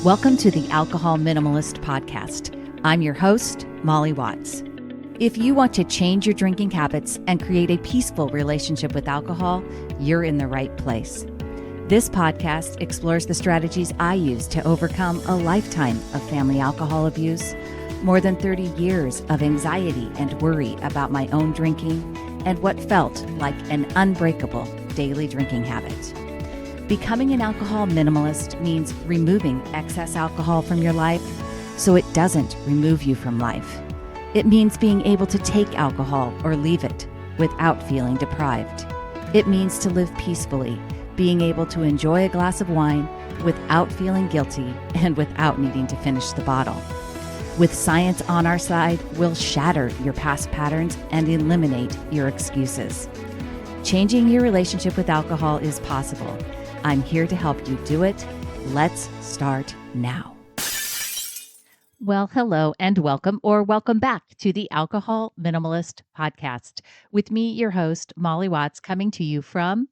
Welcome to the Alcohol Minimalist podcast. I'm your host, Molly Watts. If you want to change your drinking habits and create a peaceful relationship with alcohol, you're in the right place. This podcast explores the strategies I use to overcome a lifetime of family alcohol abuse, more than 30 years of anxiety and worry about my own drinking, and what felt like an unbreakable daily drinking habit. Becoming an alcohol minimalist means removing excess alcohol from your life so it doesn't remove you from life. It means being able to take alcohol or leave it without feeling deprived. It means to live peacefully, being able to enjoy a glass of wine without feeling guilty and without needing to finish the bottle. With science on our side, we'll shatter your past patterns and eliminate your excuses. Changing your relationship with alcohol is possible. I'm here to help you do it. Let's start now. Well, hello and welcome back to the Alcohol Minimalist podcast with me, your host, Molly Watts, coming to you from,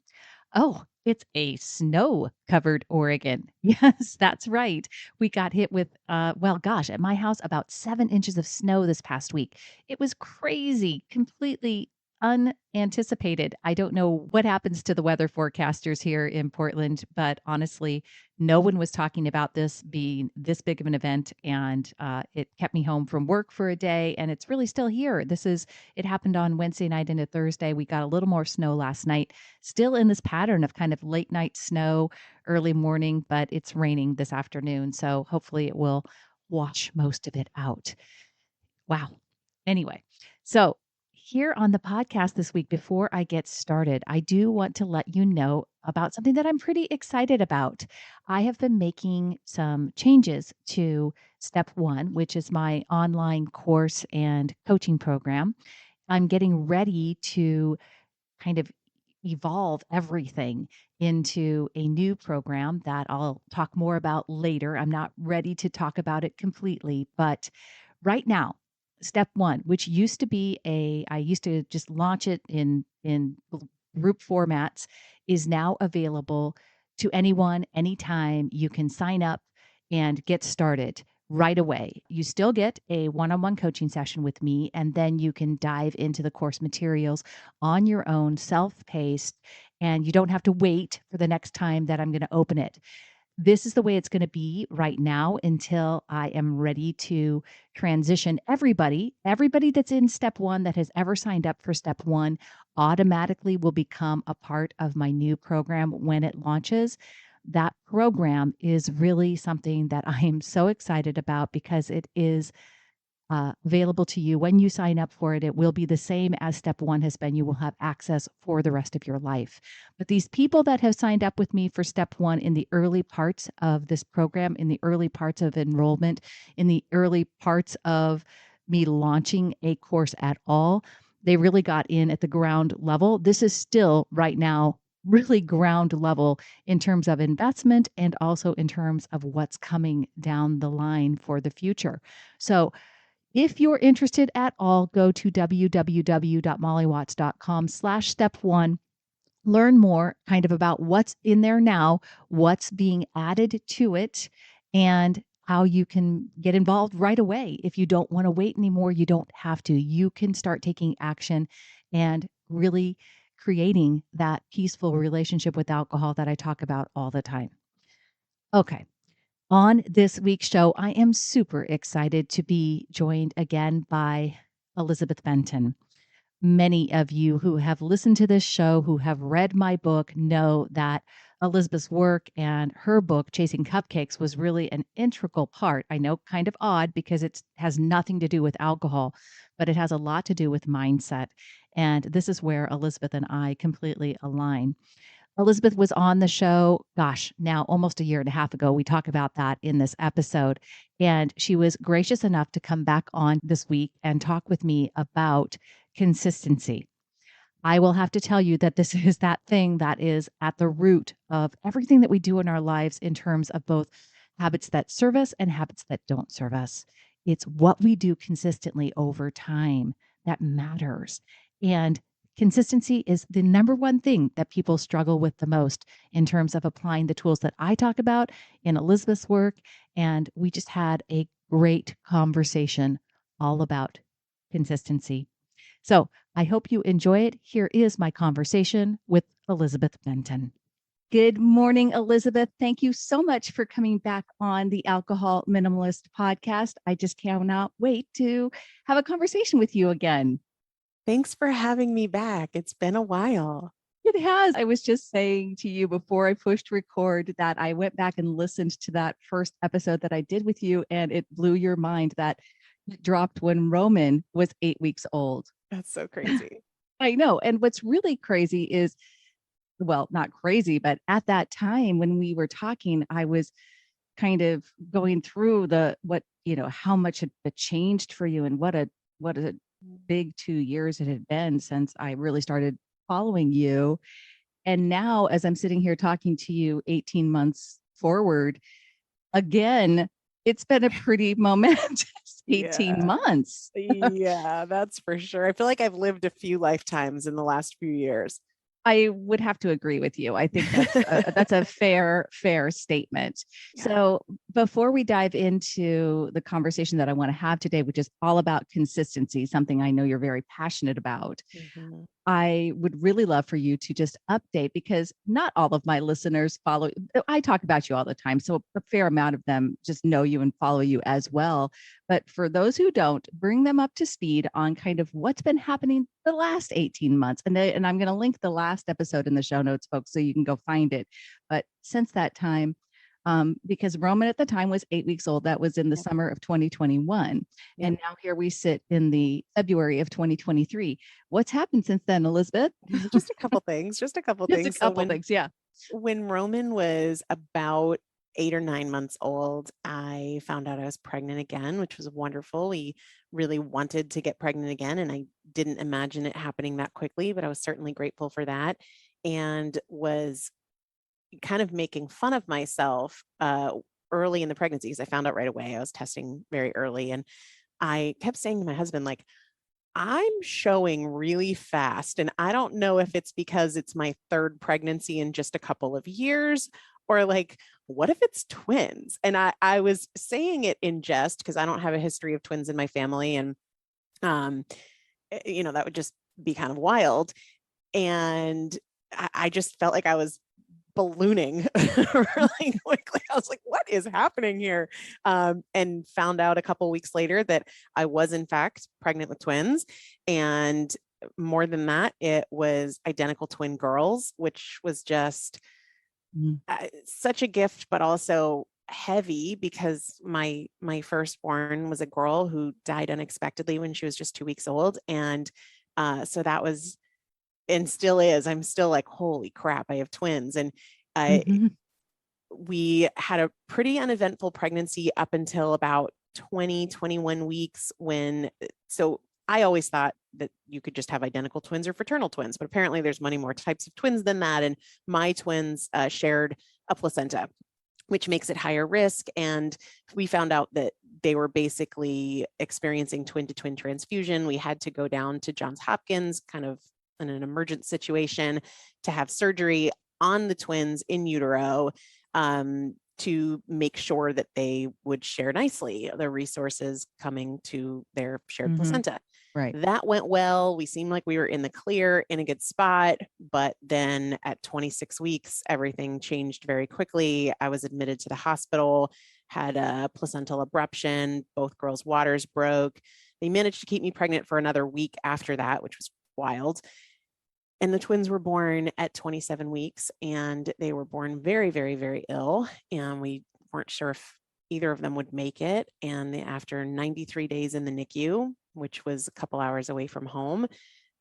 it's a snow-covered Oregon. Yes, that's right. We got hit with, at my house, about 7 inches of snow this past week. It was crazy, completely unanticipated. I don't know what happens to the weather forecasters here in Portland, but honestly, no one was talking about this being this big of an event, and it kept me home from work for a day, and it's really still here. It happened on Wednesday night into Thursday. We got a little more snow last night, still in this pattern of kind of late night snow, early morning, but it's raining this afternoon, so hopefully it will wash most of it out. Wow. Anyway, so here on the podcast this week, before I get started, I do want to let you know about something that I'm pretty excited about. I have been making some changes to Step 1, which is my online course and coaching program. I'm getting ready to kind of evolve everything into a new program that I'll talk more about later. I'm not ready to talk about it completely, but right now, Step 1, which used to be I used to just launch it in group formats, is now available to anyone, anytime. You can sign up and get started right away. You still get a one-on-one coaching session with me, and then you can dive into the course materials on your own, self-paced, and you don't have to wait for the next time that I'm going to open it. This is the way it's going to be right now until I am ready to transition everybody that's in Step 1 that has ever signed up for Step 1 automatically will become a part of my new program when it launches. That program is really something that I am so excited about because it is available to you when you sign up for it. It will be the same as Step 1 has been. You will have access for the rest of your life. But these people that have signed up with me for Step 1 in the early parts of this program, in the early parts of enrollment, in the early parts of me launching a course at all, they really got in at the ground level. This is still right now really ground level in terms of investment and also in terms of what's coming down the line for the future. So if you're interested at all, go to www.mollywatts.com/step1. Learn more kind of about what's in there now, what's being added to it, and how you can get involved right away. If you don't want to wait anymore, you don't have to. You can start taking action and really creating that peaceful relationship with alcohol that I talk about all the time. Okay. On this week's show, I am super excited to be joined again by Elizabeth Benton. Many of you who have listened to this show, who have read my book, know that Elizabeth's work and her book, Chasing Cupcakes, was really an integral part. I know, kind of odd because it has nothing to do with alcohol, but it has a lot to do with mindset. And this is where Elizabeth and I completely align. Elizabeth was on the show, now almost a year and a half ago. We talk about that in this episode. And she was gracious enough to come back on this week and talk with me about consistency. I will have to tell you that this is that thing that is at the root of everything that we do in our lives in terms of both habits that serve us and habits that don't serve us. It's what we do consistently over time that matters. And Consistency is the number one thing that people struggle with the most in terms of applying the tools that I talk about in Elizabeth's work. And we just had a great conversation all about consistency. So I hope you enjoy it. Here is my conversation with Elizabeth Benton. Good morning, Elizabeth. Thank you so much for coming back on the Alcohol Minimalist podcast. I just cannot wait to have a conversation with you again. Thanks for having me back. It's been a while. It has. I was just saying to you before I pushed record that I went back and listened to that first episode that I did with you, and it blew your mind that it dropped when Roman was 8 weeks old. That's so crazy. I know. And what's really crazy is, well, not crazy, but at that time when we were talking, I was kind of going through how much had changed for you and what a big 2 years it had been since I really started following you. And now, as I'm sitting here talking to you 18 months forward, again, it's been a pretty momentous 18 months. Yeah, that's for sure. I feel like I've lived a few lifetimes in the last few years. I would have to agree with you. I think that's a fair statement. Yeah. So before we dive into the conversation that I want to have today, which is all about consistency, something I know you're very passionate about, I would really love for you to just update, because not all of my listeners follow. I talk about you all the time, so a fair amount of them just know you and follow you as well. But for those who don't, bring them up to speed on kind of what's been happening the last 18 months. And I'm going to link the last episode in the show notes, folks, so you can go find it. But since that time, because Roman at the time was 8 weeks old, that was in the summer of 2021. Yep. And now here we sit in the February of 2023. What's happened since then, Elizabeth? Just a couple things. Yeah. When Roman was about 8 or 9 months old, I found out I was pregnant again, which was wonderful. We really wanted to get pregnant again, and I didn't imagine it happening that quickly, but I was certainly grateful for that, and was kind of making fun of myself early in the pregnancy, because I found out right away. I was testing very early, and I kept saying to my husband, like, I'm showing really fast, and I don't know if it's because it's my third pregnancy in just a couple of years, or like, what if it's twins? And I was saying it in jest, because I don't have a history of twins in my family, and that would just be kind of wild. And I just felt like I was ballooning really quickly. I was like, what is happening here? And found out a couple weeks later that I was in fact pregnant with twins. And more than that, it was identical twin girls, which was just such a gift, but also heavy, because my firstborn was a girl who died unexpectedly when she was just 2 weeks old. And so that was, and still is, I'm still like, holy crap, I have twins. And we had a pretty uneventful pregnancy up until about 21 weeks so I always thought that you could just have identical twins or fraternal twins, but apparently there's many more types of twins than that. And my twins shared a placenta, which makes it higher risk. And we found out that they were basically experiencing twin-to-twin transfusion. We had to go down to Johns Hopkins, kind of in an emergent situation, to have surgery on the twins in utero, to make sure that they would share nicely, the resources coming to their shared placenta. Right. That went well. We seemed like we were in the clear, in a good spot. But then at 26 weeks, everything changed very quickly. I was admitted to the hospital, had a placental abruption. Both girls' waters broke. They managed to keep me pregnant for another week after that, which was wild. And the twins were born at 27 weeks, and they were born very, very, very ill. And we weren't sure if either of them would make it. And after 93 days in the NICU, which was a couple hours away from home,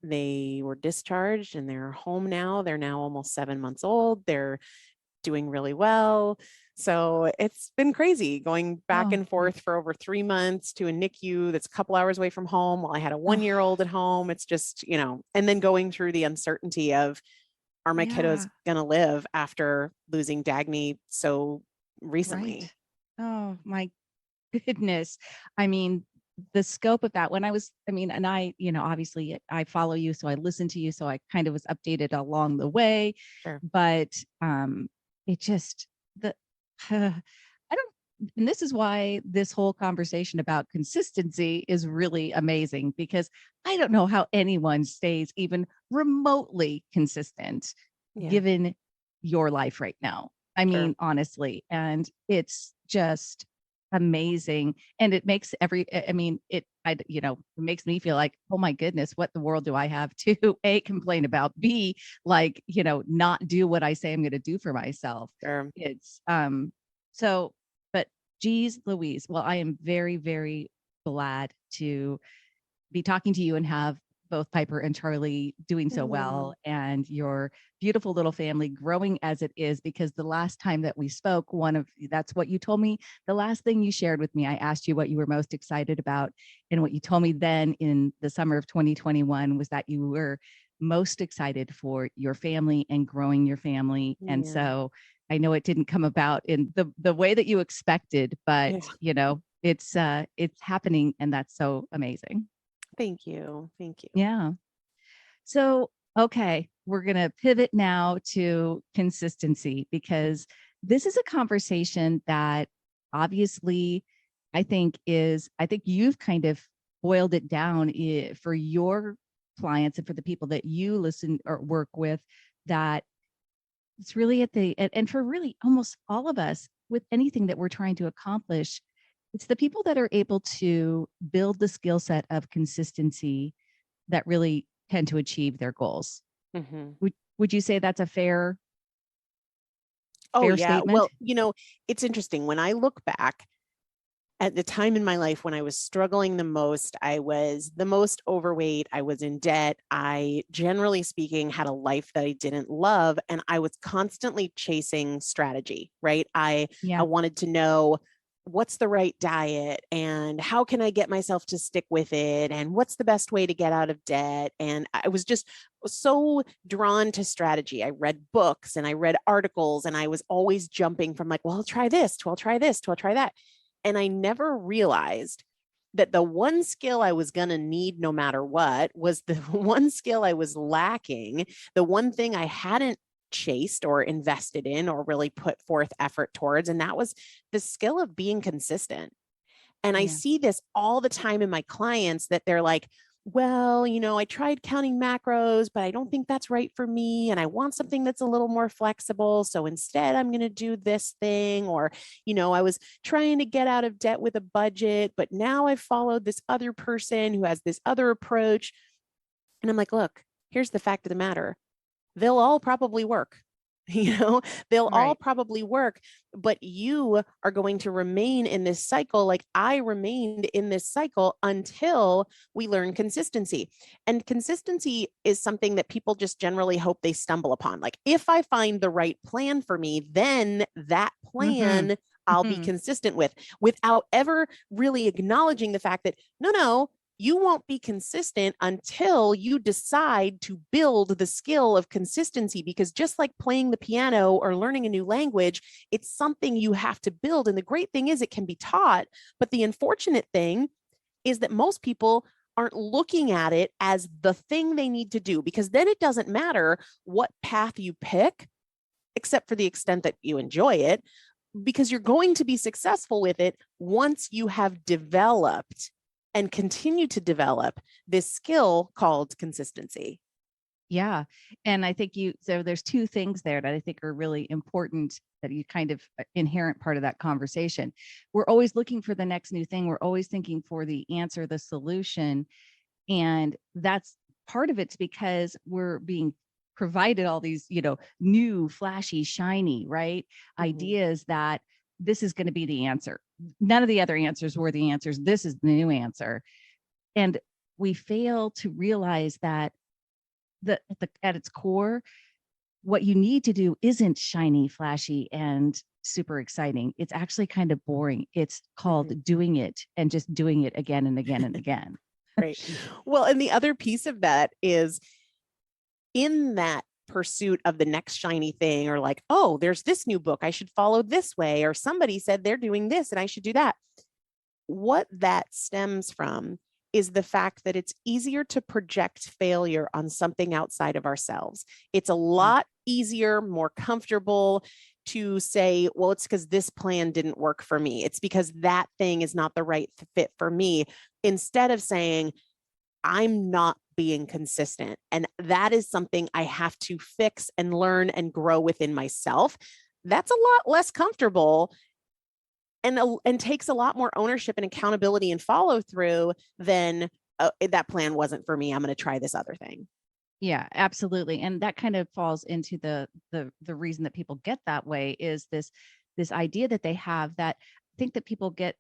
they were discharged, and they're home now. They're now almost 7 months old. They're doing really well. So it's been crazy going back and forth for over 3 months to a NICU that's a couple hours away from home while I had a 1-year-old at home. It's just, and then going through the uncertainty of, are my kiddos going to live after losing Dagny so recently? Right. Oh my goodness. I mean, the scope of that when I was, I mean, and I, obviously I follow you, so I listen to you, so I kind of was updated along the way, Sure. but it just the I don't, and this is why this whole conversation about consistency is really amazing, because I don't know how anyone stays even remotely consistent Yeah. given your life right now. I Sure. mean, honestly, and it's just amazing. And it makes I mean, it makes me feel like, oh my goodness, what the world do I have to A, complain about, B, like, not do what I say I'm going to do for myself. Sure. It's, so, but geez, Louise, well, I am very, very glad to be talking to you and have both Piper and Charlie doing so well, and your beautiful little family growing as it is, because the last time that we spoke, that's what you told me. The last thing you shared with me, I asked you what you were most excited about. And what you told me then in the summer of 2021 was that you were most excited for your family and growing your family. And Yeah. so I know it didn't come about in the way that you expected, but Yeah. it's happening, and that's so amazing. Thank you. Thank you. Yeah. So, okay, we're going to pivot now to consistency, because this is a conversation that obviously I think you've kind of boiled it down for your clients and for the people that you listen or work with, that it's really and for really almost all of us with anything that we're trying to accomplish, it's the people that are able to build the skill set of consistency that really tend to achieve their goals. Hmm. Would you say that's a Oh, fair yeah. statement? Well, it's interesting. When I look back at the time in my life when I was struggling the most, I was the most overweight, I was in debt, I, generally speaking, had a life that I didn't love, and I was constantly chasing strategy, right? I Yeah. wanted to know what's the right diet and how can I get myself to stick with it and what's the best way to get out of debt. And I was just so drawn to strategy. I read books and I read articles, and I was always jumping from like, well, I'll try this to I'll try this to I'll try that. And I never realized that the one skill I was going to need no matter what was the one skill I was lacking, the one thing I hadn't chased or invested in or really put forth effort towards. And that was the skill of being consistent. And I Yeah. see this all the time in my clients, that they're like, well, I tried counting macros, but I don't think that's right for me. And I want something that's a little more flexible. So instead, I'm going to do this thing. Or, I was trying to get out of debt with a budget, but now I've followed this other person who has this other approach. And I'm like, look, here's the fact of the matter. They'll all probably work. They'll all Right. probably work, but you are going to remain in this cycle, like I remained in this cycle, until we learn consistency. And consistency is something that people just generally hope they stumble upon. Like, if I find the right plan for me, then that Mm-hmm. plan I'll be Mm-hmm. consistent with, without ever really acknowledging the fact that no, you won't be consistent until you decide to build the skill of consistency. Because just like playing the piano or learning a new language, it's something you have to build. And the great thing is it can be taught. But the unfortunate thing is that most people aren't looking at it as the thing they need to do, because then it doesn't matter what path you pick, except for the extent that you enjoy it, because you're going to be successful with it once you have developed and continue to develop this skill called consistency. Yeah. And I think so there's two things there that I think are really important, that you kind of inherent part of that conversation. We're always looking for the next new thing. We're always thinking for the answer, the solution. And that's part of it's because we're being provided all these, new, flashy, shiny, right? Mhm. Ideas that this is going to be the answer. None of the other answers were the answers. This is the new answer. And we fail to realize that at its core, what you need to do isn't shiny, flashy, and super exciting. It's actually kind of boring. It's Mhm. called doing it, and just doing it again and again and again. Right. Well, and the other piece of that is, in that pursuit of the next shiny thing, or like, oh, there's this new book, I should follow this way, or somebody said they're doing this and I should do that. what that stems from is the fact that it's easier to project failure on something outside of ourselves. It's a lot easier, more comfortable to say, well, it's because this plan didn't work for me. It's because that thing is not the right fit for me. Instead of saying, I'm not being consistent. And that is something I have to fix and learn and grow within myself. That's a lot less comfortable and takes a lot more ownership and accountability and follow through than that plan wasn't for me. I'm going to try this other thing. Yeah, absolutely. And that kind of falls into the reason that people get that way is this idea that they have that I think that people get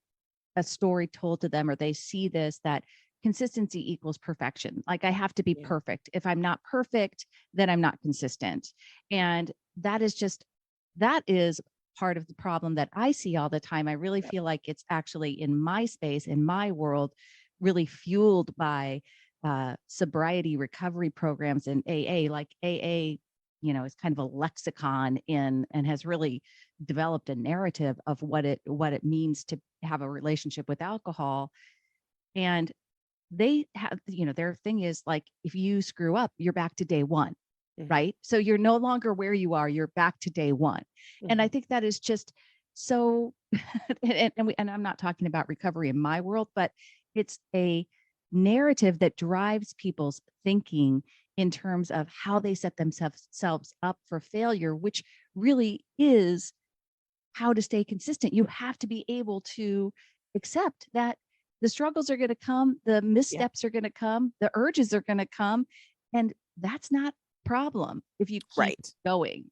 a story told to them or they see this that consistency equals perfection. Like I have to be perfect. If I'm not perfect, then I'm not consistent. And that is part of the problem that I see all the time. I really feel like it's actually in my space, in my world, really fueled by sobriety recovery programs in AA. Like AA, is kind of a lexicon in and has really developed a narrative of what it means to have a relationship with alcohol. And they have, their thing is like, if you screw up, you're back to day one, right? So you're no longer where you are, you're back to day one. And I think that is just so, and I'm not talking about recovery in my world, but it's a narrative that drives people's thinking in terms of how they set themselves up for failure, which really is how to stay consistent. You have to be able to accept that the struggles are going to come, the missteps are going to come, the urges are going to come, and that's not a problem if you keep going.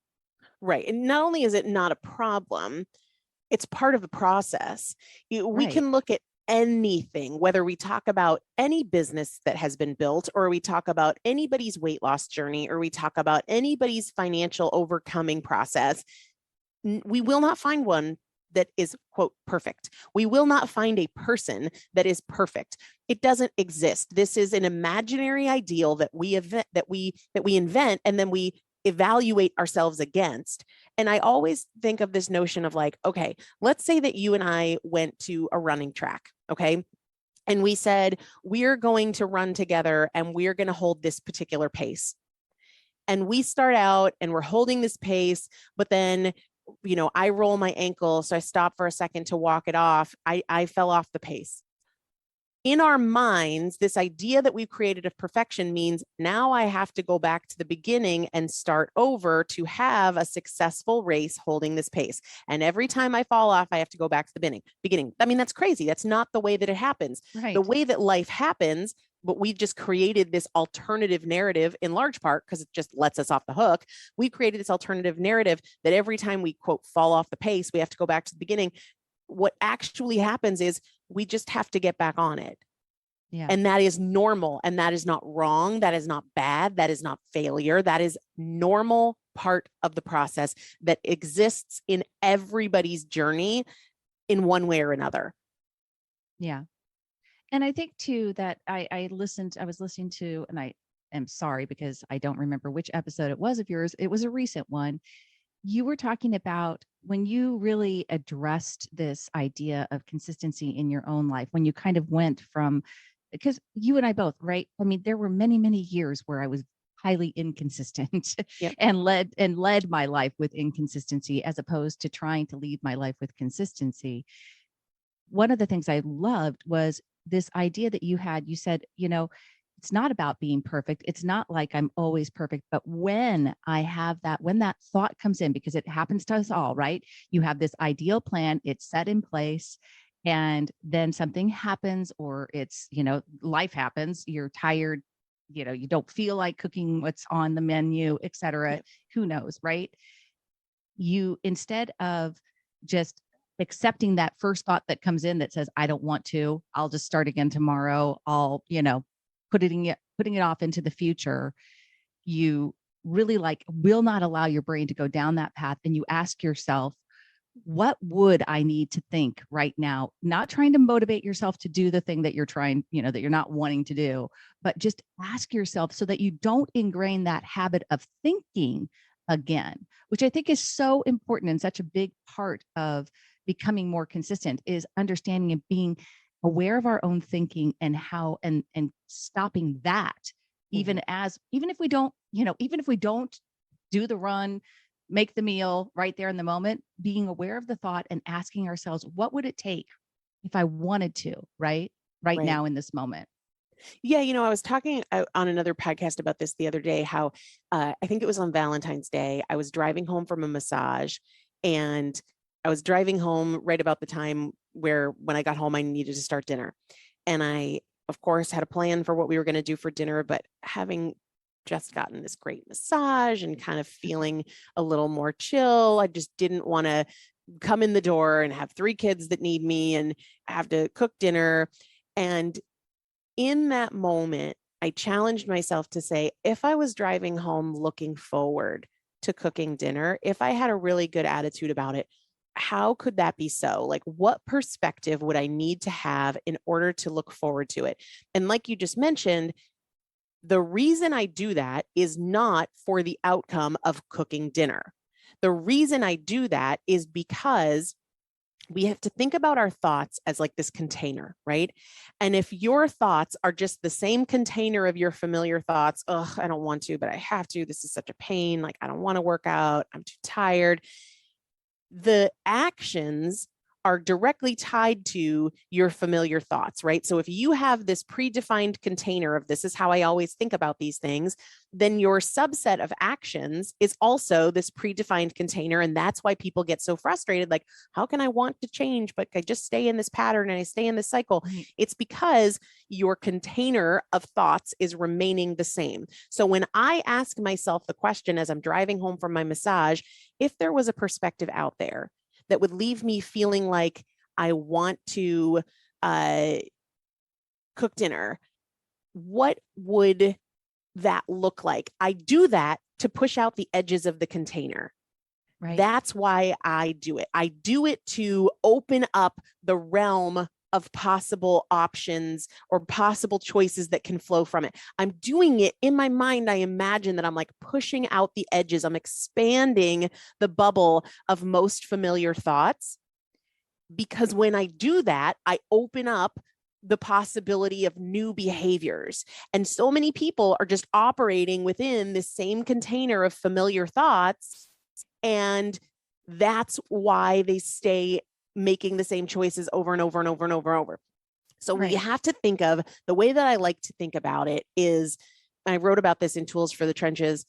Right. And not only is it not a problem, it's part of the process. We can look at anything, whether we talk about any business that has been built, or we talk about anybody's weight loss journey, or we talk about anybody's financial overcoming process. We will not find one that is, quote, perfect. We will not find a person that is perfect. It doesn't exist. This is an imaginary ideal that we invent, and then we evaluate ourselves against. And I always think of this notion of like, okay, let's say that you and I went to a running track, okay? And we said, we're going to run together and we're going to hold this particular pace. And we start out and we're holding this pace, but then I roll my ankle, so I stop for a second to walk it off. I fell off the pace. In our minds, this idea that we've created of perfection means now I have to go back to the beginning and start over to have a successful race holding this pace. And every time I fall off, I have to go back to the beginning. I mean, that's crazy. That's not the way that it happens. Right. The way that life happens, but we've just created this alternative narrative in large part because it just lets us off the hook. We created this alternative narrative that every time we, quote, fall off the pace, we have to go back to the beginning. What actually happens is we just have to get back on it. Yeah. And that is normal. And that is not wrong. That is not bad. That is not failure. That is normal part of the process that exists in everybody's journey in one way or another. Yeah. And I think too that I was listening to, and I am sorry because I don't remember which episode it was of yours. It was a recent one. You were talking about when you really addressed this idea of consistency in your own life, when you kind of went from, because you and I both, right? I mean, there were many, many years where I was highly inconsistent and led my life with inconsistency as opposed to trying to lead my life with consistency. One of the things I loved was this idea that you said, it's not about being perfect. It's not like I'm always perfect, but when that thought comes in, because it happens to us all, right? You have this ideal plan, it's set in place, and then something happens, or it's, life happens, you're tired, you don't feel like cooking what's on the menu, et cetera. Who knows, right? You, instead of just accepting that first thought that comes in that says, I don't want to, I'll just start again tomorrow, I'll, putting it off into the future, you really will not allow your brain to go down that path. And you ask yourself, what would I need to think right now? Not trying to motivate yourself to do the thing that you're trying, that you're not wanting to do, but just ask yourself so that you don't ingrain that habit of thinking again, which I think is so important and such a big part of becoming more consistent, is understanding and being aware of our own thinking and how, and stopping that, even if we don't, even if we don't do the run, make the meal right there in the moment, being aware of the thought and asking ourselves, what would it take if I wanted to, right Right. now in this moment? Yeah, I was talking on another podcast about this the other day, how I think it was on Valentine's Day. I was driving home from a massage, and I was driving home right about the time where when I got home, I needed to start dinner. And I, of course, had a plan for what we were going to do for dinner, but having just gotten this great massage and kind of feeling a little more chill, I just didn't want to come in the door and have 3 kids that need me and have to cook dinner. And in that moment, I challenged myself to say, if I was driving home looking forward to cooking dinner, if I had a really good attitude about it, how could that be so? Like, what perspective would I need to have in order to look forward to it? And like you just mentioned, the reason I do that is not for the outcome of cooking dinner. The reason I do that is because we have to think about our thoughts as like this container, right? And if your thoughts are just the same container of your familiar thoughts, oh, I don't want to, but I have to. This is such a pain. Like, I don't want to work out. I'm too tired. The actions are directly tied to your familiar thoughts, right? So if you have this predefined container of this is how I always think about these things, then your subset of actions is also this predefined container. And that's why people get so frustrated. Like, how can I want to change, but I just stay in this pattern and I stay in this cycle? Right. It's because your container of thoughts is remaining the same. So when I ask myself the question as I'm driving home from my massage, if there was a perspective out there that would leave me feeling like I want to cook dinner, what would that look like? I do that to push out the edges of the container. Right. That's why I do it. I do it to open up the realm of possible options or possible choices that can flow from it. I'm doing it in my mind. I imagine that I'm like pushing out the edges. I'm expanding the bubble of most familiar thoughts, because when I do that, I open up the possibility of new behaviors. And so many people are just operating within the same container of familiar thoughts. And that's why they stay making the same choices over and over and over and over and over. So we have to think of the way that I like to think about it is, I wrote about this in Tools for the Trenches,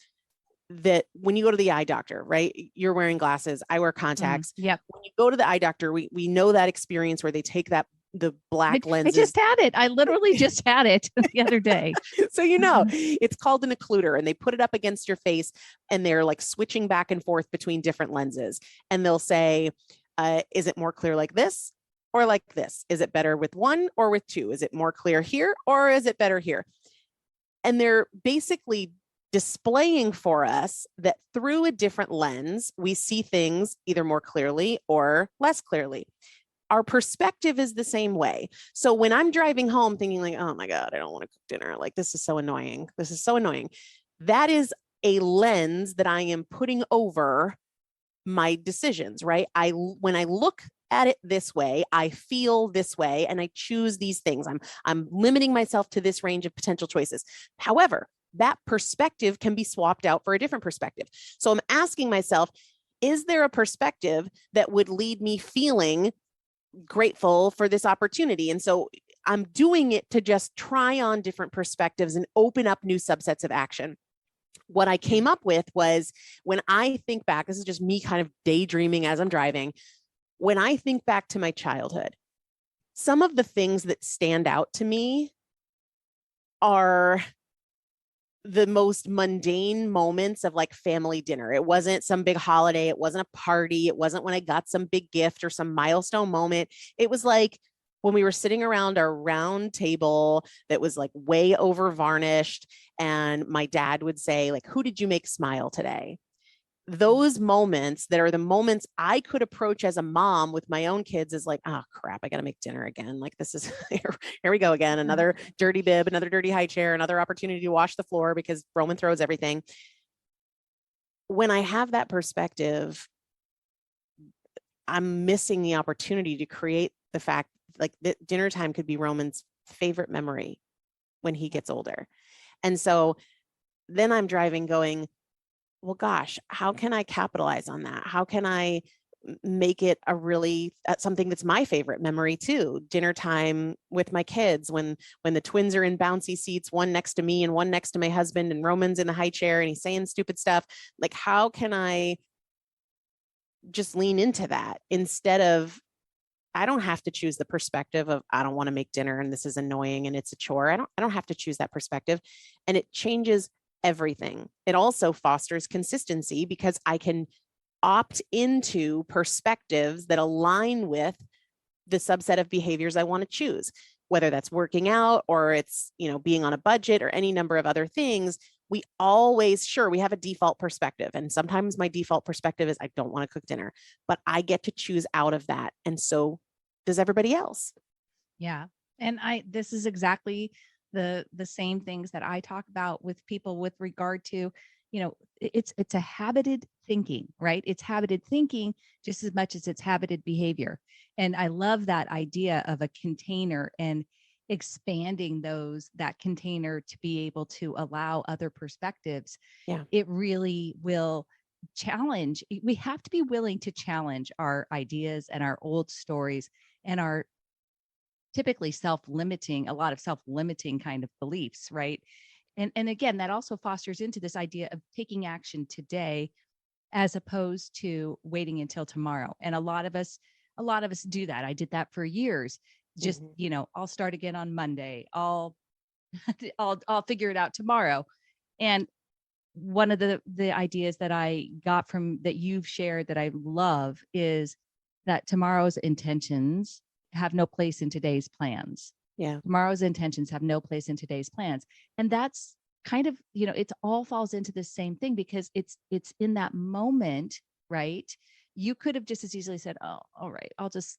that when you go to the eye doctor, right? You're wearing glasses, I wear contacts. Yep. When you go to the eye doctor, we know that experience where they take the black lenses. I just had it. I literally just had it the other day. So, it's called an occluder, and they put it up against your face and they're like switching back and forth between different lenses. And they'll say, is it more clear like this or like this? Is it better with 1 or with 2? Is it more clear here or is it better here? And they're basically displaying for us that through a different lens, we see things either more clearly or less clearly. Our perspective is the same way. So when I'm driving home thinking like, oh my God, I don't want to cook dinner. Like, this is so annoying. This is so annoying. That is a lens that I am putting over my decisions, right? When I look at it this way, I feel this way, and I choose these things. I'm limiting myself to this range of potential choices. However, that perspective can be swapped out for a different perspective. So I'm asking myself, is there a perspective that would lead me feeling grateful for this opportunity? And so I'm doing it to just try on different perspectives and open up new subsets of action. What I came up with was, when I think back, this is just me kind of daydreaming as I'm driving. When I think back to my childhood, some of the things that stand out to me are the most mundane moments of like family dinner. It wasn't some big holiday. It wasn't a party. It wasn't when I got some big gift or some milestone moment. It was like when we were sitting around our round table that was like way over varnished. And my dad would say, like, who did you make smile today? Those moments that are the moments I could approach as a mom with my own kids is like, oh crap, I got to make dinner again. Like, this is, here we go again. Another dirty bib, another dirty high chair, another opportunity to wash the floor because Roman throws everything. When I have that perspective, I'm missing the opportunity to create the fact, Like dinner time could be Roman's favorite memory when he gets older. And so then I'm driving going, well, gosh, how can I capitalize on that? How can I make it a really something that's my favorite memory too? Dinner time with my kids when the twins are in bouncy seats, one next to me and one next to my husband, and Roman's in the high chair and he's saying stupid stuff. Like, how can I just lean into that instead of, I don't have to choose the perspective of, I don't want to make dinner and this is annoying and it's a chore. I don't have to choose that perspective. And it changes everything. It also fosters consistency because I can opt into perspectives that align with the subset of behaviors I want to choose, whether that's working out or it's, being on a budget or any number of other things. We always, sure, we have a default perspective. And sometimes my default perspective is I don't want to cook dinner, but I get to choose out of that. And so does everybody else. Yeah. And this is exactly the same things that I talk about with people with regard to, it's a habited thinking, right? It's habited thinking just as much as it's habited behavior. And I love that idea of a container and expanding that container to be able to allow other perspectives. Yeah. It really will challenge. We have to be willing to challenge our ideas and our old stories and our typically a lot of self-limiting kind of beliefs, right? And again, that also fosters into this idea of taking action today as opposed to waiting until tomorrow. And a lot of us do that. I did that for years. Just, I'll start again on Monday. I'll figure it out tomorrow. And one of the ideas that I got from that you've shared that I love is that tomorrow's intentions have no place in today's plans. Yeah. Tomorrow's intentions have no place in today's plans. And that's kind of, it all falls into the same thing because it's in that moment, right? You could have just as easily said, oh, all right, I'll just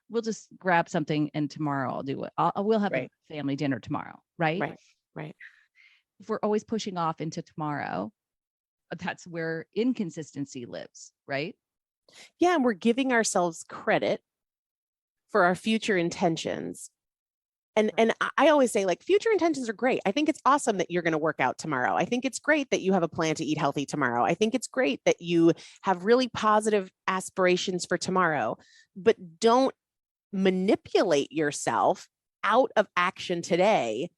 we'll just grab something and tomorrow I'll do it. We'll have a family dinner tomorrow. Right. If we're always pushing off into tomorrow, that's where inconsistency lives. Right. Yeah. And we're giving ourselves credit for our future intentions. And I always say, like, future intentions are great. I think it's awesome that you're going to work out tomorrow. I think it's great that you have a plan to eat healthy tomorrow. I think it's great that you have really positive aspirations for tomorrow, but don't manipulate yourself out of action today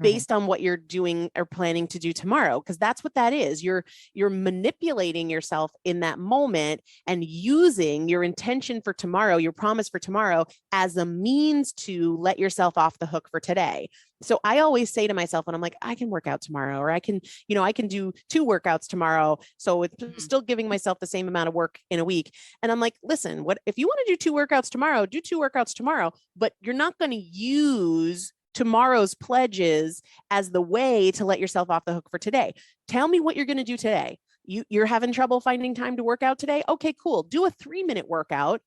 based on what you're doing or planning to do tomorrow, because that's what that is. You're manipulating yourself in that moment and using your intention for tomorrow, your promise for tomorrow, as a means to let yourself off the hook for today. So I always say to myself when I'm like, I can work out tomorrow, or I can do 2 workouts tomorrow. So it's still giving myself the same amount of work in a week. And I'm like, listen, what if you want to do 2 workouts tomorrow, do 2 workouts tomorrow, but you're not going to use tomorrow's pledges as the way to let yourself off the hook for today. Tell me what you're going to do today. You're having trouble finding time to work out today? Okay, cool. Do a 3-minute workout,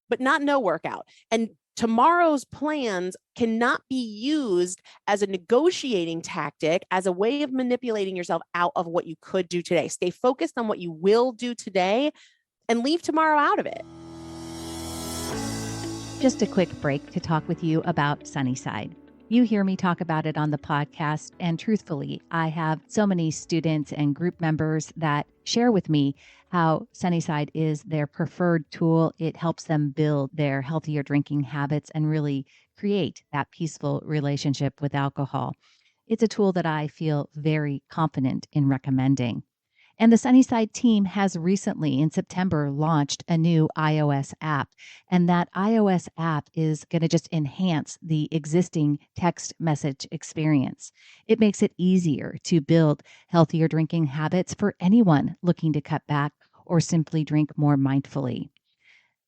but not no workout. And tomorrow's plans cannot be used as a negotiating tactic, as a way of manipulating yourself out of what you could do today. Stay focused on what you will do today and leave tomorrow out of it. Just a quick break to talk with you about Sunnyside. You hear me talk about it on the podcast, and truthfully, I have so many students and group members that share with me how Sunnyside is their preferred tool. It helps them build their healthier drinking habits and really create that peaceful relationship with alcohol. It's a tool that I feel very confident in recommending. And the Sunnyside team has recently, in September, launched a new iOS app. And that iOS app is going to just enhance the existing text message experience. It makes it easier to build healthier drinking habits for anyone looking to cut back or simply drink more mindfully.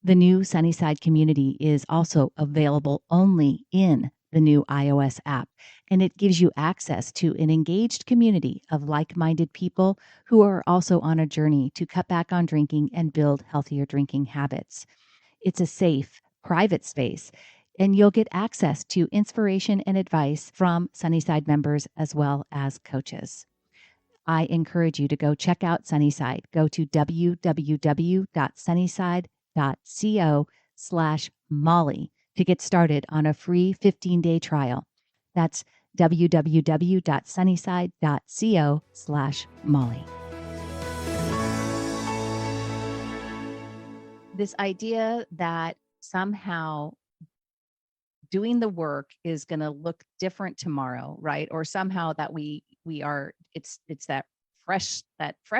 The new Sunnyside community is also available only in the new iOS app, and it gives you access to an engaged community of like-minded people who are also on a journey to cut back on drinking and build healthier drinking habits. It's a safe, private space, and you'll get access to inspiration and advice from Sunnyside members as well as coaches. I encourage you to go check out Sunnyside. Go to www.sunnyside.co/Molly to get started on a free 15-day trial. That's www.sunnyside.co/Molly. This idea that somehow doing the work is going to look different tomorrow, right? Or somehow that we are, it's that fresh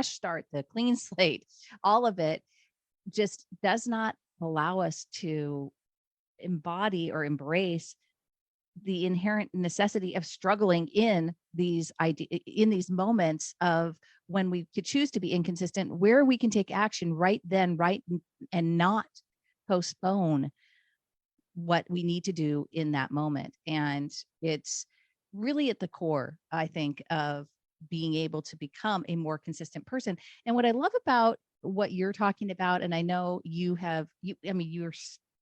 start, the clean slate, all of it just does not allow us to embody or embrace the inherent necessity of struggling in these moments of when we could choose to be inconsistent, where we can take action right then, right, and not postpone what we need to do in that moment. And it's really at the core, I think, of being able to become a more consistent person. And what I love about what you're talking about, and I know you're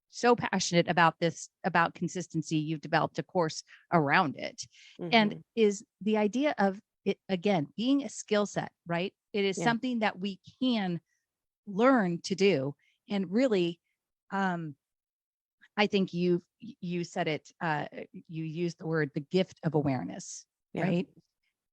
so passionate about this, about consistency. You've developed a course around it. And Mhm. is the idea of it, again, being a skill set, right? It is Yeah. something that we can learn to do. And really, I think you said it, you used the word, the gift of awareness, Yeah. right?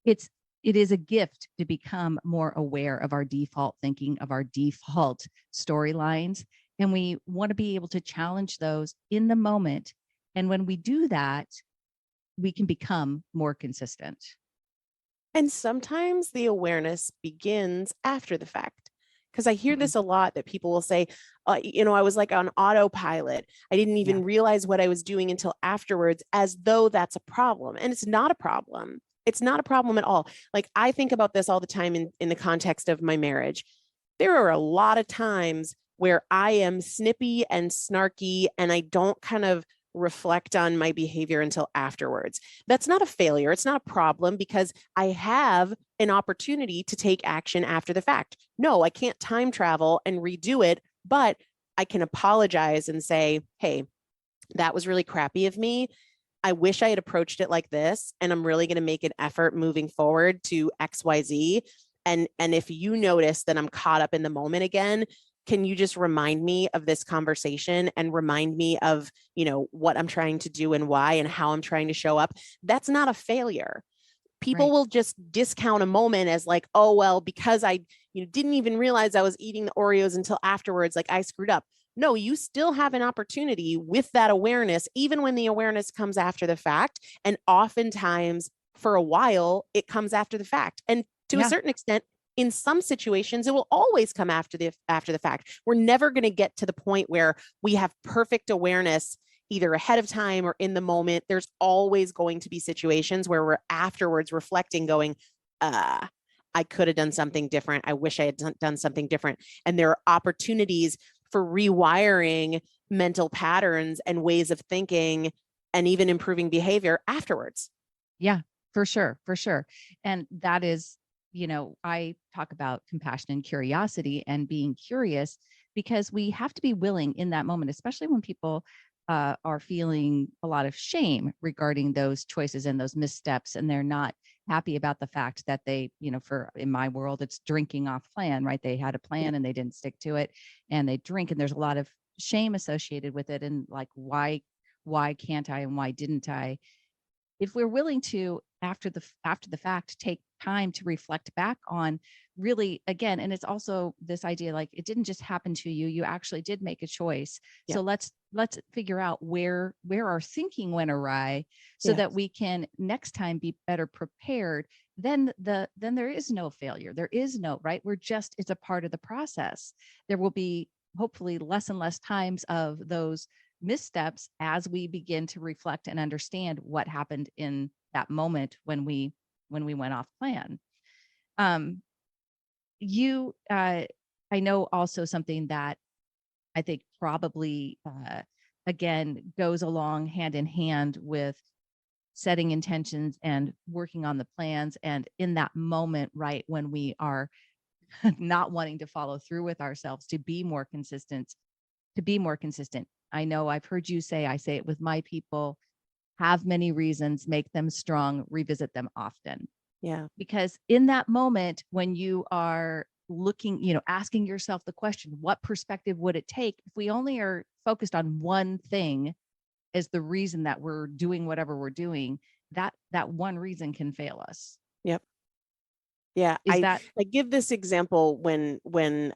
It is a gift to become more aware of our default thinking, of our default storylines. And we want to be able to challenge those in the moment. And when we do that, we can become more consistent. And sometimes the awareness begins after the fact. Because I hear Mhm. this a lot that people will say, I was like on autopilot. I didn't even realize what I was doing until afterwards, as though that's a problem. And it's not a problem. It's not a problem at all. Like, I think about this all the time in the context of my marriage. There are a lot of times where I am snippy and snarky and I don't kind of reflect on my behavior until afterwards. That's not a failure. It's not a problem because I have an opportunity to take action after the fact. No, I can't time travel and redo it, but I can apologize and say, hey, that was really crappy of me. I wish I had approached it like this, and I'm really going to make an effort moving forward to XYZ. And if you notice that I'm caught up in the moment again, can you just remind me of this conversation and remind me of, what I'm trying to do and why and how I'm trying to show up? That's not a failure. People Right. will just discount a moment as like, oh, well, because I didn't even realize I was eating the Oreos until afterwards, like I screwed up. No, you still have an opportunity with that awareness, even when the awareness comes after the fact. And oftentimes, for a while, it comes after the fact. And to a Yeah. certain extent, in some situations, it will always come after the fact. We're never going to get to the point where we have perfect awareness either ahead of time or in the moment. There's always going to be situations where we're afterwards reflecting, going, I could have done something different. I wish I had done something different. And there are opportunities for rewiring mental patterns and ways of thinking and even improving behavior afterwards. Yeah, for sure. For sure. And that is, I talk about compassion and curiosity and being curious, because we have to be willing in that moment, especially when people are feeling a lot of shame regarding those choices and those missteps, and they're not happy about the fact that they, in my world, it's drinking off plan, right? They had a plan and they didn't stick to it, and they drink, and there's a lot of shame associated with it. And like, why can't I, and why didn't I? If we're willing to, after the fact, take time to reflect back on, really, again, and it's also this idea, like, it didn't just happen to you, you actually did make a choice. Yeah. So let's figure out where our thinking went awry, so Yes. that we can next time be better prepared. Then there is no failure, there is no, right, it's a part of the process. There will be hopefully less and less times of those missteps as we begin to reflect and understand what happened in that moment when we went off plan. You I know also something that I think probably again goes along hand in hand with setting intentions and working on the plans, and in that moment, right, when we are not wanting to follow through with ourselves, to be more consistent. I know I've heard you say, I say it with my people: have many reasons, make them strong, revisit them often. Yeah. Because in that moment, when you are looking, asking yourself the question, what perspective would it take if we only are focused on one thing as the reason that we're doing whatever we're doing, that one reason can fail us. Yep. Yeah. Is that I give this example when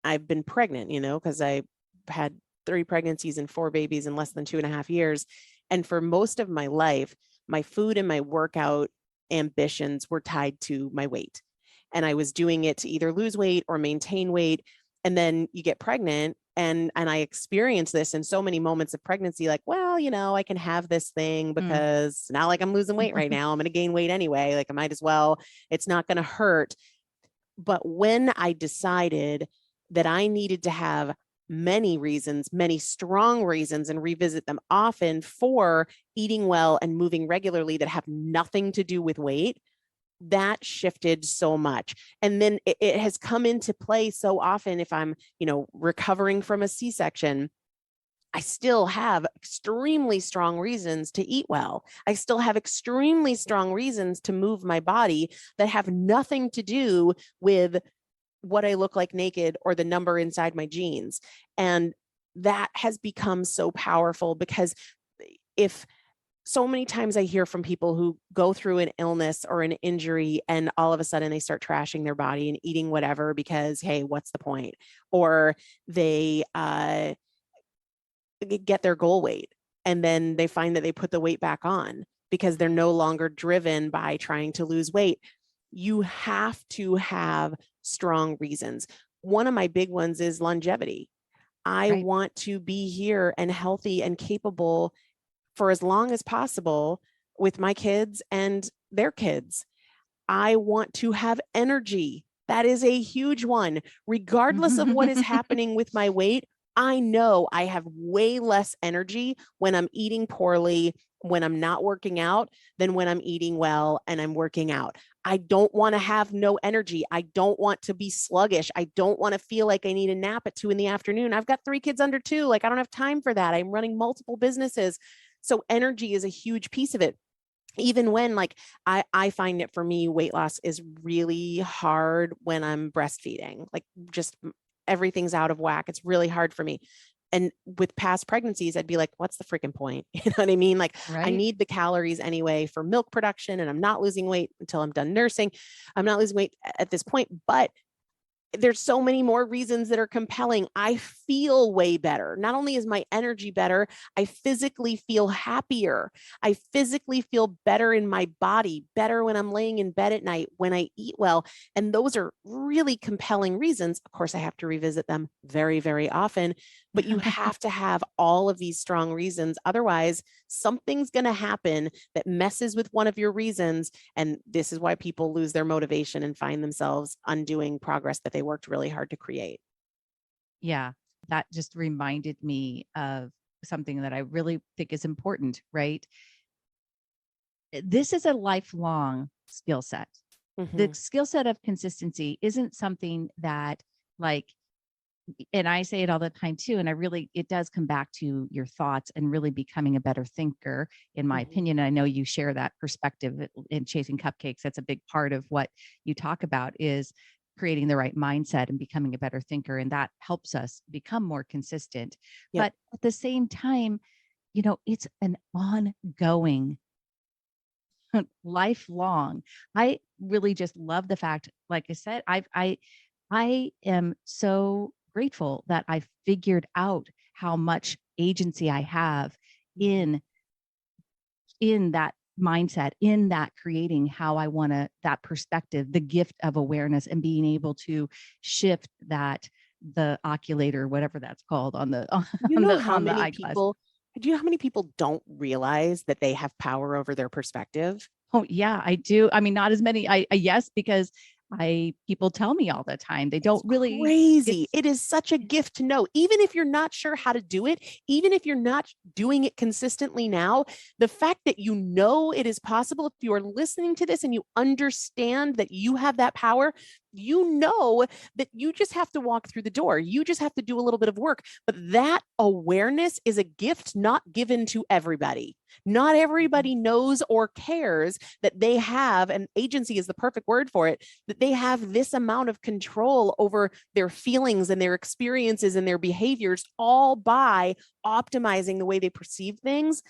I've been pregnant, because I had 3 pregnancies and 4 babies in less than 2.5 years. And for most of my life, my food and my workout ambitions were tied to my weight. And I was doing it to either lose weight or maintain weight. And then you get pregnant, and I experienced this in so many moments of pregnancy, like, well, I can have this thing because it's not like I'm losing weight right now. I'm going to gain weight anyway. Like, I might as well. It's not going to hurt. But when I decided that I needed to have many reasons, many strong reasons, and revisit them often for eating well and moving regularly that have nothing to do with weight, that shifted so much. And then it has come into play so often if I'm, recovering from a C-section. I still have extremely strong reasons to eat well. I still have extremely strong reasons to move my body that have nothing to do with what I look like naked or the number inside my jeans. And that has become so powerful, because if so many times I hear from people who go through an illness or an injury, and all of a sudden they start trashing their body and eating whatever because, hey, what's the point? Or they get their goal weight, and then they find that they put the weight back on because they're no longer driven by trying to lose weight. You have to have strong reasons. One of my big ones is longevity. I Right. want to be here and healthy and capable for as long as possible with my kids and their kids. I want to have energy. That is a huge one. Regardless of what is happening with my weight, I know I have way less energy when I'm eating poorly, when I'm not working out, than when I'm eating well and I'm working out. I don't want to have no energy. I don't want to be sluggish. I don't want to feel like I need a nap at 2 p.m. I've got 3 kids under 2. Like, I don't have time for that. I'm running multiple businesses. So energy is a huge piece of it. Even when, like, I find it, for me, weight loss is really hard when I'm breastfeeding. Like, just everything's out of whack. It's really hard for me. And with past pregnancies, I'd be like, what's the freaking point? You know what I mean? Like, I Right. need the calories anyway for milk production, and I'm not losing weight until I'm done nursing. I'm not losing weight at this point, but there's so many more reasons that are compelling. I feel way better. Not only is my energy better, I physically feel happier. I physically feel better in my body, better when I'm laying in bed at night, when I eat well. And those are really compelling reasons. Of course, I have to revisit them very, very often, but you have to have all of these strong reasons. Otherwise, something's going to happen that messes with one of your reasons. And this is why people lose their motivation and find themselves undoing progress that they worked really hard to create. Yeah, that just reminded me of something that I really think is important, right? This is a lifelong skill set. The Mhm. skill set of consistency isn't something that, like, and I say it all the time too, and it does come back to your thoughts and really becoming a better thinker, in my Mhm. opinion. I know you share that perspective in Chasing Cupcakes. That's a big part of what you talk about, is creating the right mindset and becoming a better thinker. And that helps us become more consistent. Yep. But at the same time, it's an ongoing, lifelong. I really just love the fact, like I said, I am so grateful that I figured out how much agency I have in that mindset, in that creating how I want to, that perspective, the gift of awareness, and being able to shift the oculator, whatever that's called, on the You on know the how on the many eyeglass. people, do you know how many people don't realize that they have power over their perspective? Oh yeah, I do. I mean, not as many. Yes, because people tell me all the time. They It's don't really. crazy. It's It is such a gift to know. Even if you're not sure how to do it, even if you're not doing it consistently now, the fact that you know it is possible, if you are listening to this and you understand that you have that power, you know that you just have to walk through the door. You just have to do a little bit of work. But that awareness is a gift not given to everybody. Not everybody knows or cares that they have, and agency is the perfect word for it, that they have this amount of control over their feelings and their experiences and their behaviors, all by optimizing the way they perceive things.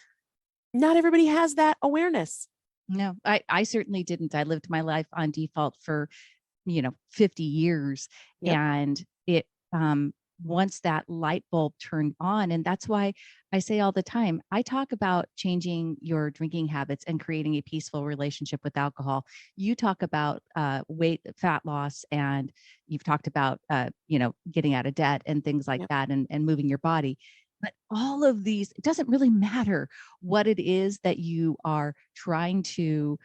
Not everybody has that awareness. No, I certainly didn't. I lived my life on default for 50 years. Yep. And it, once that light bulb turned on, and that's why I say all the time, I talk about changing your drinking habits and creating a peaceful relationship with alcohol. You talk about fat loss, and you've talked about, getting out of debt and things like Yep. that, and moving your body. But all of these, it doesn't really matter what it is that you are trying to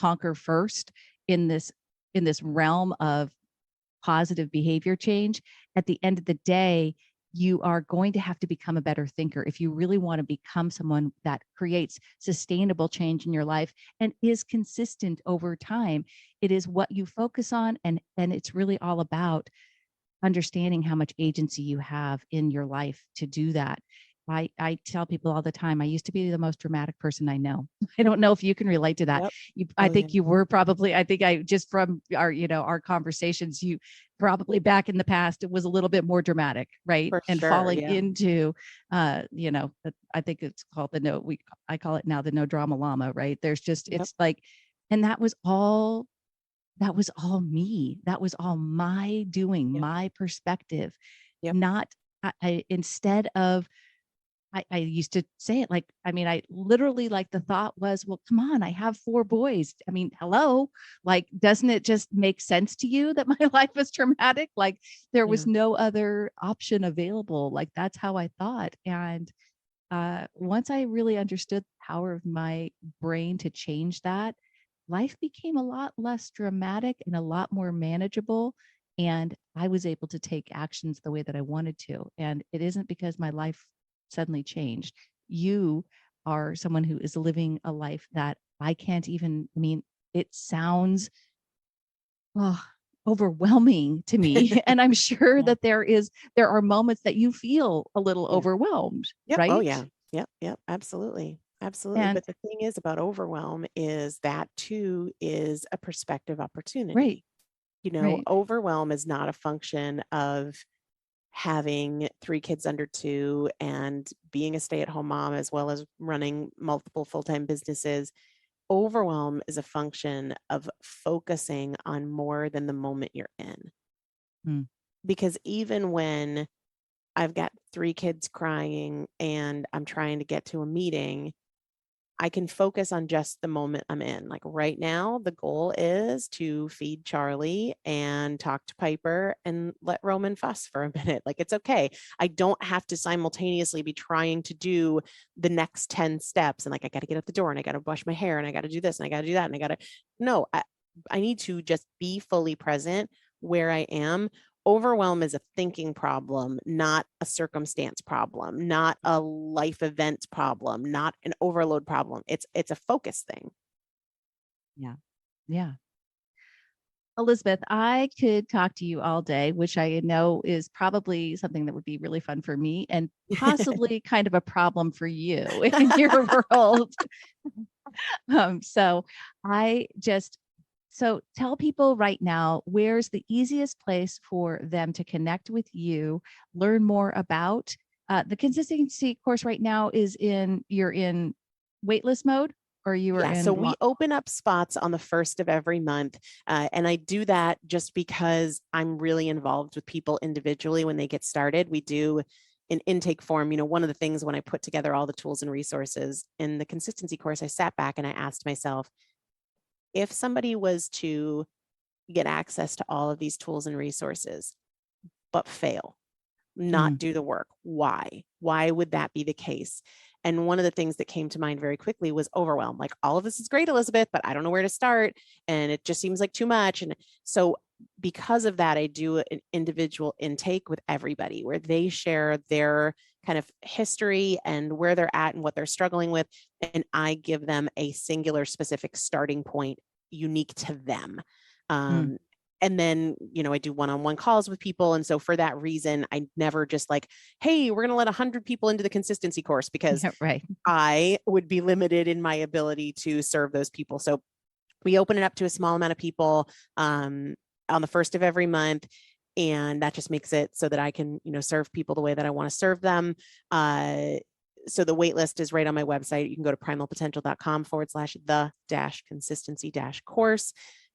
conquer first in this realm of positive behavior change. At the end of the day, you are going to have to become a better thinker if you really want to become someone that creates sustainable change in your life and is consistent over time. It is what you focus on, and it's really all about understanding how much agency you have in your life to do that. I tell people all the time, I used to be the most dramatic person I know. I don't know if you can relate to that. Yep. I Oh, think yeah. you were probably, I think I just from our conversations, you probably back in the past, it was a little bit more dramatic, right? For And sure. falling Yeah. into, I think it's called I call it now the no drama llama, right? There's just, Yep. it's like, and that was all me. That was all my doing, Yep. my perspective. Yep. Not, instead of, I used to say it like, I literally, like, the thought was, well, come on, I have 4 boys. Hello, like, doesn't it just make sense to you that my life was traumatic? Like, there was Yeah. no other option available. Like, that's how I thought. And once I really understood the power of my brain to change that, life became a lot less dramatic and a lot more manageable. And I was able to take actions the way that I wanted to. And it isn't because my life suddenly changed. You are someone who is living a life that I can't even, it sounds overwhelming to me. And I'm sure Yeah. that there are moments that you feel a little Yeah. overwhelmed, Yep. Oh, right? yeah. Yep. Yep. Absolutely. Absolutely. And But the thing is about overwhelm is that too is a perspective right, opportunity. right. Overwhelm is not a function of having 3 kids under 2 and being a stay-at-home mom as well as running multiple full-time businesses. Overwhelm is a function of focusing on more than the moment you're in. Mm. Because even when I've got 3 kids crying and I'm trying to get to a meeting, I can focus on just the moment I'm in. Like right now, the goal is to feed Charlie and talk to Piper and let Roman fuss for a minute. Like it's okay. I don't have to simultaneously be trying to do the next 10 steps. And like, I got to get out the door and I got to brush my hair and I got to do this and I got to do that. And no, I need to just be fully present where I am. Overwhelm is a thinking problem, not a circumstance problem, not a life event problem, not an overload problem. It's a focus thing. Yeah. Yeah. Elizabeth, I could talk to you all day, which I know is probably something that would be really fun for me and possibly kind of a problem for you in your world. So I just, so tell people right now, where's the easiest place for them to connect with you, learn more about the consistency course right now you're in waitlist mode, or you are Yeah, so in we open up spots on the first of every month. And I do that just because I'm really involved with people individually when they get started. We do an intake form. One of the things when I put together all the tools and resources in the consistency course, I sat back and I asked myself, if somebody was to get access to all of these tools and resources, but fail, not do the work, why? Why would that be the case? And one of the things that came to mind very quickly was overwhelm. Like, all of this is great, Elizabeth, but I don't know where to start. And it just seems like too much. And so because of that, I do an individual intake with everybody where they share their kind of history and where they're at and what they're struggling with. And I give them a singular specific starting point unique to them. And then, I do one-on-one calls with people. And so for that reason, I never just like, hey, we're going to let 100 people into the consistency course, because Right. I would be limited in my ability to serve those people. So we open it up to a small amount of people on the first of every month. And that just makes it so that I can, serve people the way that I want to serve them. So the wait list is right on my website. You can go to primalpotential.com/the-consistency-course.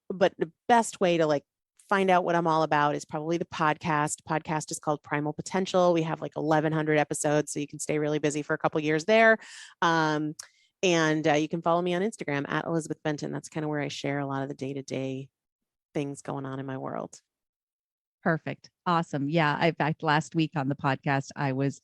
But the best way to like find out what I'm all about is probably the podcast. Podcast is called Primal Potential. We have like 1,100 episodes, so you can stay really busy for a couple years there. And you can follow me on Instagram at Elizabeth Benton. That's kind of where I share a lot of the day-to-day things going on in my world. Perfect. Awesome. Yeah. In fact, last week on the podcast, I was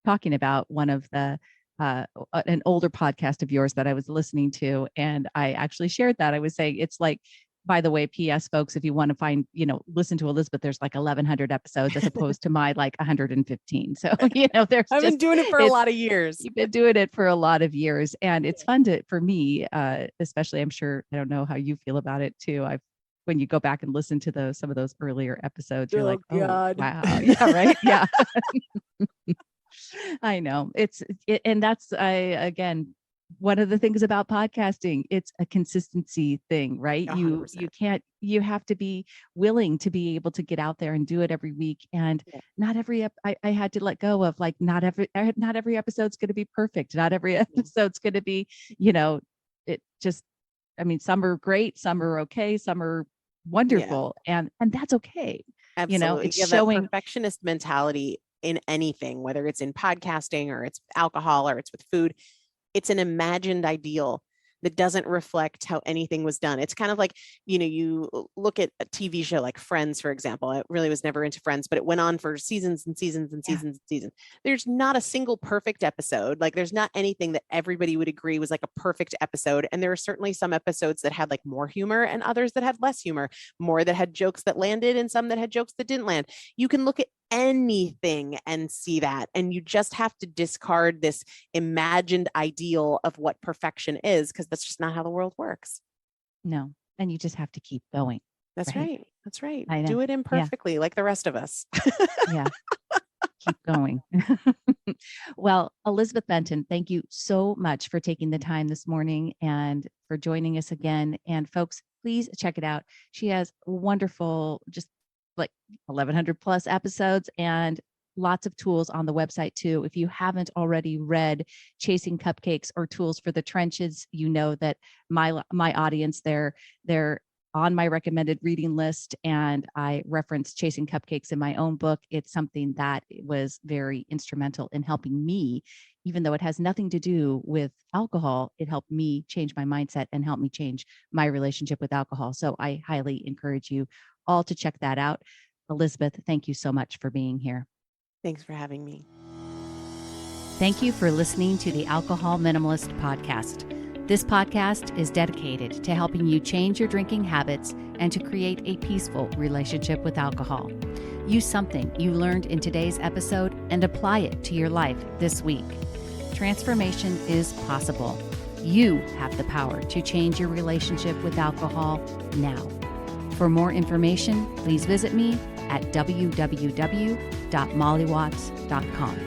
talking about one of the an older podcast of yours that I was listening to, and I actually shared that. I was saying it's like, by the way, P.S. folks, if you want to find, listen to Elizabeth, there's like 1,100 episodes as opposed to my like 115. So there's I've been doing it for a lot of years. You've been doing it for a lot of years, and it's fun for me, especially. I'm sure, I don't know how you feel about it too. When you go back and listen to some of those earlier episodes, you're like, God. Oh, wow. Yeah, right. Yeah. I know and that's, again, one of the things about podcasting, it's a consistency thing, right? 100%. You have to be willing to be able to get out there and do it every week. And not every, I had to let go of like, not every episode's going to be perfect. Not every episode's going to be, some are great, some are okay, some are wonderful. And that's okay. Absolutely. It's showing that perfectionist mentality in anything, whether it's in podcasting or it's alcohol or it's with food. It's an imagined ideal that doesn't reflect how anything was done. It's kind of like, you look at a TV show like Friends, for example. I really was never into Friends, but it went on for seasons and seasons and seasons and seasons. There's not a single perfect episode. Like there's not anything that everybody would agree was like a perfect episode. And there are certainly some episodes that had like more humor and others that had less humor, more that had jokes that landed and some that had jokes that didn't land. You can look at anything and see that. And you just have to discard this imagined ideal of what perfection is, because that's just not how the world works. No. And you just have to keep going. That's right. That's right. I know. Do it imperfectly, like the rest of us. Yeah. Keep going. Well, Elizabeth Benton, thank you so much for taking the time this morning and for joining us again. And folks, please check it out. She has wonderful, just like 1,100 plus episodes and lots of tools on the website too. If you haven't already read Chasing Cupcakes or Tools for the Trenches, you know that my audience, they're on my recommended reading list, and I reference Chasing Cupcakes in my own book. It's something that was very instrumental in helping me, even though it has nothing to do with alcohol. It helped me change my mindset and help me change my relationship with alcohol. So I highly encourage you all to check that out. Elizabeth, thank you so much for being here. Thanks for having me. Thank you for listening to the Alcohol Minimalist podcast. This podcast is dedicated to helping you change your drinking habits and to create a peaceful relationship with alcohol. Use something you learned in today's episode and apply it to your life this week. Transformation is possible. You have the power to change your relationship with alcohol now. For more information, please visit me at www.mollywatts.com.